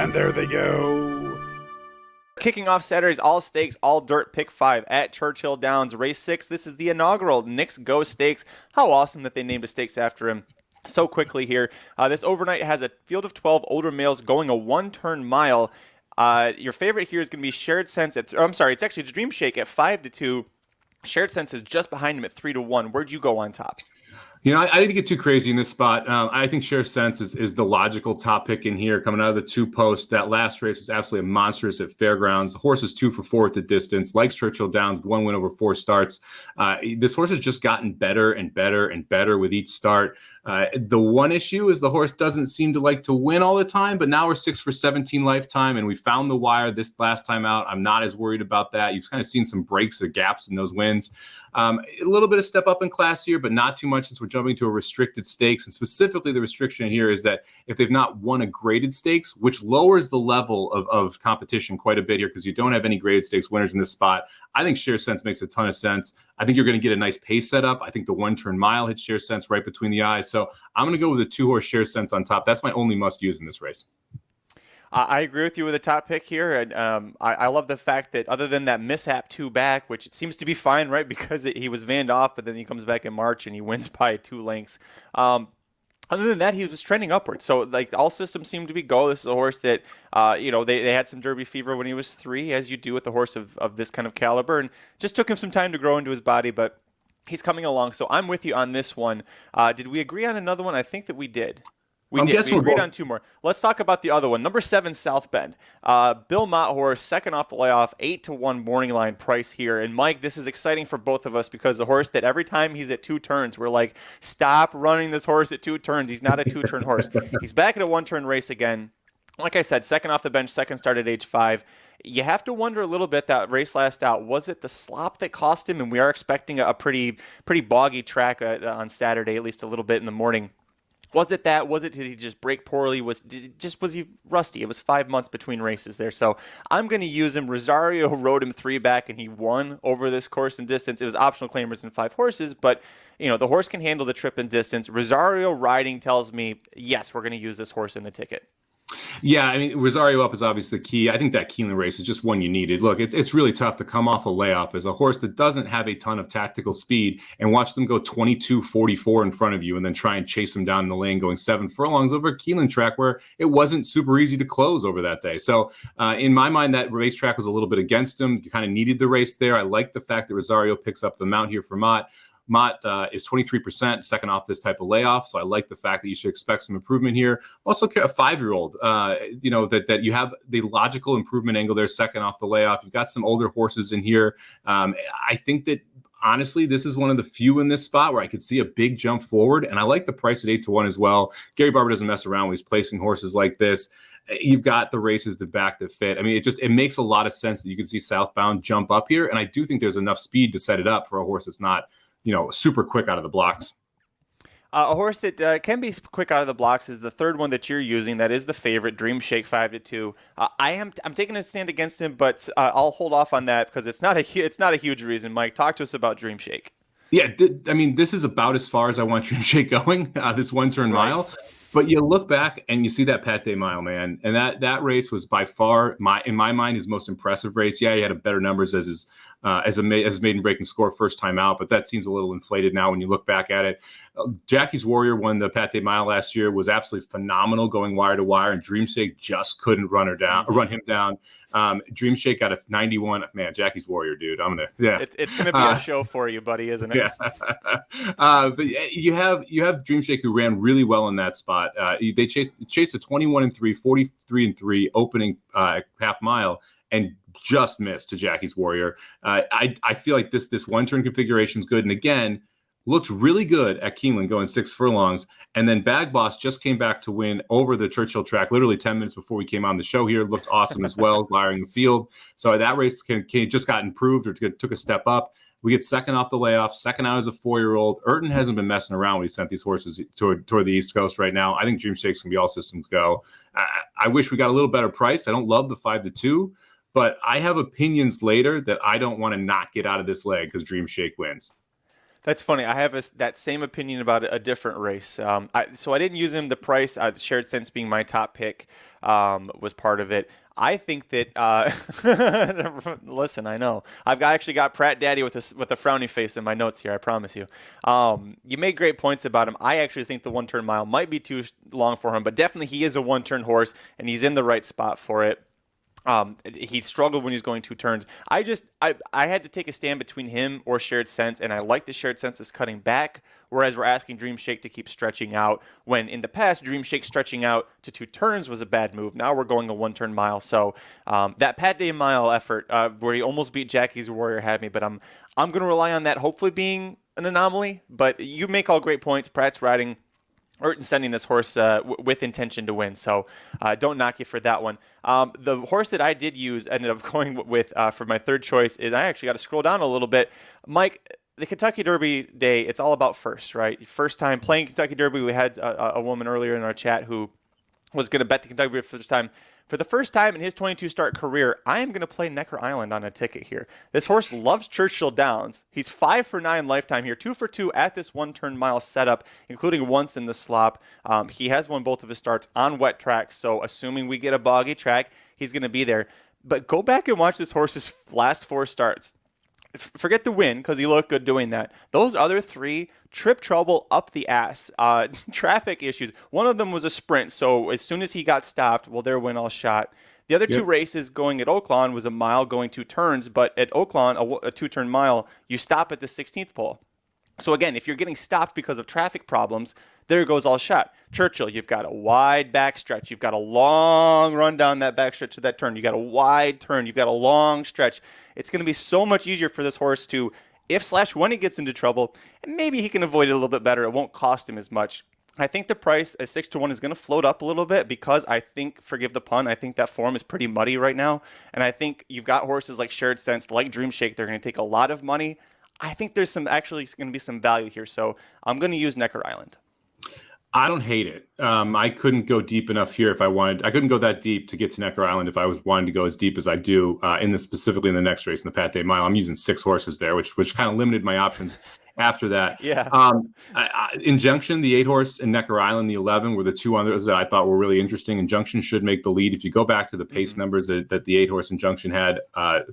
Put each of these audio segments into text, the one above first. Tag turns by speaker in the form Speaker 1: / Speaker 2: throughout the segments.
Speaker 1: And there they go.
Speaker 2: Kicking off Saturday's all stakes, all dirt pick 5 at Churchill Downs, race 6. This is the inaugural Knicks Go Stakes. How awesome that they named a stakes after him so quickly here. This overnight has a field of 12 older males going a one-turn mile. Your favorite here is going to be Shared Sense it's actually Dream Shake at 5-2. Shared Sense is just behind him at 3-1. Where'd you go on top?
Speaker 3: You know, I didn't get too crazy in this spot. I think Share Sense is the logical top pick in here, coming out of the 2 posts. That last race was absolutely monstrous at Fairgrounds. The horse is 2 for 4 at the distance, likes Churchill Downs, 1 win over 4 starts. This horse has just gotten better and better and better with each start. The one issue is the horse doesn't seem to like to win all the time, but now we're 6 for 17 lifetime, and we found the wire this last time out. I'm not as worried about that. You've kind of seen some breaks or gaps in those wins. A little bit of step up in class here, but not too much since we're jumping to a restricted stakes. And specifically, the restriction here is that if they've not won a graded stakes, which lowers the level of competition quite a bit here because you don't have any graded stakes winners in this spot, I think Share Sense makes a ton of sense. I think you're going to get a nice pace setup. I think the one-turn mile hits Share Sense right between the eyes. So I'm going to go with a 2-horse Share Sense on top. That's my only must-use in this race.
Speaker 2: I agree with you with the top pick here, and I love the fact that other than that mishap 2 back, which it seems to be fine, right, because he was vanned off, but then he comes back in March and he wins by 2 lengths. Other than that, he was trending upwards. So, like, all systems seem to be go. This is a horse that, they had some Derby fever when he was 3, as you do with a horse of this kind of caliber, and just took him some time to grow into his body, but he's coming along. So I'm with you on this one. Did we agree on another one? I think that we did. We agreed on 2 more. Let's talk about the other one. Number 7, South Bend. Bill Mott horse, second off the layoff, 8-1 morning line price here. And Mike, this is exciting for both of us because the horse that every time he's at 2 turns, we're like, stop running this horse at 2 turns. He's not a 2-turn horse. He's back at a 1-turn race again. Like I said, second off the bench, second start at age 5. You have to wonder a little bit that race last out. Was it the slop that cost him? And we are expecting a pretty boggy track on Saturday, at least a little bit in the morning. Was it that? Did he just break poorly? Was he rusty? It was 5 months between races there. So I'm going to use him. Rosario rode him 3 back, and he won over this course and distance. It was optional claimers and 5 horses, but the horse can handle the trip and distance. Rosario riding tells me, yes, we're going to use this horse in the ticket.
Speaker 3: Yeah, I mean, Rosario up is obviously the key. I think that Keeneland race is just one you needed. Look, it's really tough to come off a layoff as a horse that doesn't have a ton of tactical speed and watch them go 22-44 in front of you and then try and chase them down in the lane going 7 furlongs over a Keeneland track where it wasn't super easy to close over that day. So in my mind, that racetrack was a little bit against him. You kind of needed the race there. I like the fact that Rosario picks up the mount here for Mott. Mott is 23%, second off this type of layoff. So I like the fact that you should expect some improvement here. Also, a 5-year-old, that you have the logical improvement angle there, second off the layoff. You've got some older horses in here. I think that, honestly, this is one of the few in this spot where I could see a big jump forward. And I like the price at 8-1 as well. Gary Barber doesn't mess around when he's placing horses like this. You've got the races that back that fit. I mean, it makes a lot of sense that you can see Southbound jump up here. And I do think there's enough speed to set it up for a horse that's not super quick out of the blocks.
Speaker 2: A horse that can be quick out of the blocks is the third one that you're using. That is the favorite, Dream Shake 5-2. I'm taking a stand against him, but I'll hold off on that because it's not a huge reason. Mike, talk to us about Dream Shake.
Speaker 3: Yeah, this is about as far as I want Dream Shake going. This 1-turn mile. But you look back and you see that Pat Day Mile, man, and that race was by far in my mind his most impressive race. Yeah, he had a better numbers as his maiden breaking score first time out, but that seems a little inflated now when you look back at it. Jackie's Warrior won the Pat Day Mile last year, was absolutely phenomenal going wire to wire, and Dream Shake just couldn't run him down. Dream Shake got a 91. Man, Jackie's Warrior, dude.
Speaker 2: It's gonna be a show for you, buddy, isn't it?
Speaker 3: Yeah. But you have Dream Shake who ran really well in that spot. They chased a 21-3, 43-3 opening half mile and just missed to Jackie's Warrior. I feel like this 1-turn configuration is good, and again, looked really good at Keeneland going 6 furlongs. And then Bag Boss just came back to win over the Churchill track literally 10 minutes before we came on the show here. Looked awesome as well, wiring the field. So that race just got improved or took a step up. We get second off the layoff, second out as a 4-year-old. Urton hasn't been messing around when he sent these horses toward the East Coast right now. I think Dream Shake's going to be all systems go. I wish we got a little better price. I don't love the 5-2, but I have opinions later that I don't want to not get out of this leg because Dream Shake wins.
Speaker 2: That's funny. I have that same opinion about a different race. So I didn't use him. The price, Shared Sense being my top pick, was part of it. I think that listen, I know actually got Pratt Daddy with a frowny face in my notes here. I promise you. You made great points about him. I actually think the 1 turn mile might be too long for him, but definitely he is a 1 turn horse, and he's in the right spot for it. He struggled when he was going 2 turns. I had to take a stand between him or Shared Sense, and I like the Shared Sense is cutting back, whereas we're asking Dream Shake to keep stretching out, when in the past, Dream Shake stretching out to 2 turns was a bad move. Now we're going a 1 turn mile. So that Pat Day mile effort where he almost beat Jackie's Warrior had me, but I'm going to rely on that hopefully being an anomaly. But you make all great points. Pratt's riding or sending this horse with intention to win. So don't knock you for that one. The horse that I did use ended up going with for my third choice is, I actually got to scroll down a little bit. Mike, the Kentucky Derby day, it's all about first, right? First time playing Kentucky Derby. We had a woman earlier in our chat who was going to bet the Kentucky Derby for the first time. For the first time in his 22-start career, I am going to play Necker Island on a ticket here. This horse loves Churchill Downs. He's 5 for 9 lifetime here, 2 for 2 at this 1 turn mile setup, including once in the slop. He has won both of his starts on wet tracks, so assuming we get a boggy track, he's going to be there. But go back and watch this horse's last 4 starts. Forget the win, because he looked good doing that. Those other 3, trip trouble up the ass, traffic issues. One of them was a sprint, so as soon as he got stopped, well, their win all shot. The other 2 races going at Oaklawn was a mile going 2 turns, but at Oaklawn, a 2-turn mile, you stop at the 16th pole. So again, if you're getting stopped because of traffic problems, there goes all shot. Churchill, you've got a wide backstretch. You've got a long run down that backstretch to that turn. You've got a wide turn. You've got a long stretch. It's going to be so much easier for this horse to, when he gets into trouble, and maybe he can avoid it a little bit better. It won't cost him as much. I think the price at 6-1 is going to float up a little bit because I think, forgive the pun, I think that form is pretty muddy right now. And I think you've got horses like Shared Sense, like Dream Shake. They're going to take a lot of money. I think there's actually going to be some value here. So I'm going to use Necker Island.
Speaker 3: I don't hate it. I couldn't go deep enough here if I wanted. I couldn't go that deep to get to Necker Island if I was wanting to go as deep as I do specifically in the next race in the Pat Day Mile. I'm using 6 horses there, which kind of limited my options after that.
Speaker 2: Yeah.
Speaker 3: Injunction, the 8 horse, and Necker Island, the 11, were the 2 others that I thought were really interesting. Injunction should make the lead. If you go back to the pace numbers that the 8 horse Injunction had,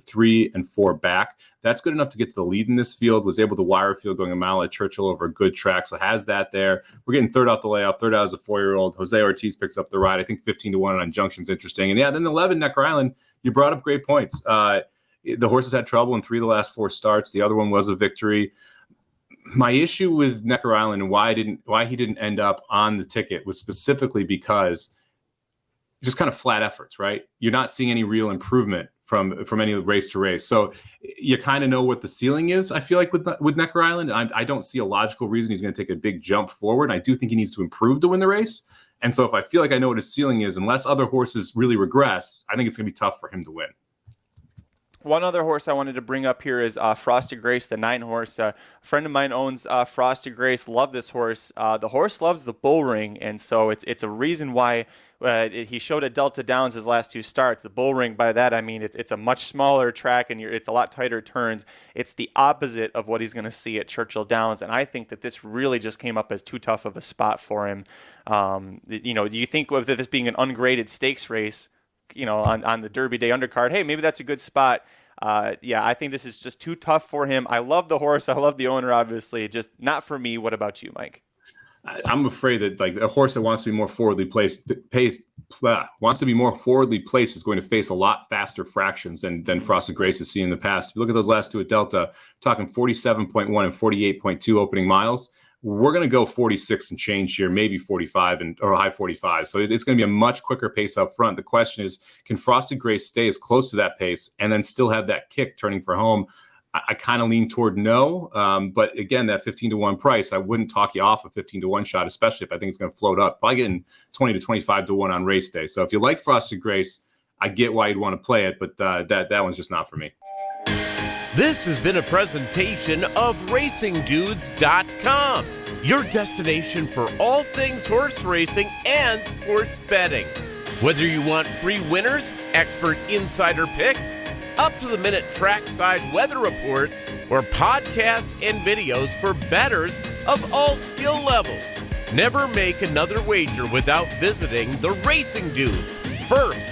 Speaker 3: 3 and 4 back, that's good enough to get to the lead in this field. Was able to wire a field going a mile at Churchill over a good track, so has that there. We're getting third out the layoff, third out as a 4-year-old. Jose Ortiz picks up the ride. I think 15-1 on Injunction's interesting. And yeah, then the 11 Necker Island, you brought up great points. The horses had trouble in 3 of the last 4 starts. The other one was a victory. My issue with Necker Island and why he didn't end up on the ticket was specifically because just kind of flat efforts, right? You're not seeing any real improvement from any race to race. So you kind of know what the ceiling is, I feel like, with Necker Island. I don't see a logical reason he's going to take a big jump forward. I do think he needs to improve to win the race. And so if I feel like I know what his ceiling is, unless other horses really regress, I think it's going to be tough for him to win.
Speaker 2: One other horse I wanted to bring up here is Frosted Grace, the 9 horse. A friend of mine owns Frosted Grace. Love this horse. The horse loves the bull ring, and so it's a reason why he showed at Delta Downs his last 2 starts. The bull ring, by that I mean it's a much smaller track and it's a lot tighter turns. It's the opposite of what he's going to see at Churchill Downs, and I think that this really just came up as too tough of a spot for him. Do you think of this being an ungraded stakes race, on the Derby Day undercard, hey, maybe that's a good spot. I think this is just too tough for him. I love the horse. I love the owner, obviously. Just not for me. What about you, Mike?
Speaker 3: I'm afraid that a horse that wants to be more forwardly placed is going to face a lot faster fractions than Frosted Grace has seen in the past. If you look at those last 2 at Delta, talking 47.1 and 48.2 opening miles. We're going to go 46 and change here, maybe 45 or high 45. So it's going to be a much quicker pace up front. The question is, can Frosted Grace stay as close to that pace and then still have that kick turning for home? I kind of lean toward no. But again, that 15-1 price, I wouldn't talk you off a 15-1 shot, especially if I think it's going to float up. Probably getting 20 to 25-1 on race day. So if you like Frosted Grace, I get why you'd want to play it, but that one's just not for me.
Speaker 1: This has been a presentation of RacingDudes.com, your destination for all things horse racing and sports betting. Whether you want free winners, expert insider picks, up-to-the-minute trackside weather reports, or podcasts and videos for bettors of all skill levels. Never make another wager without visiting the Racing Dudes. First,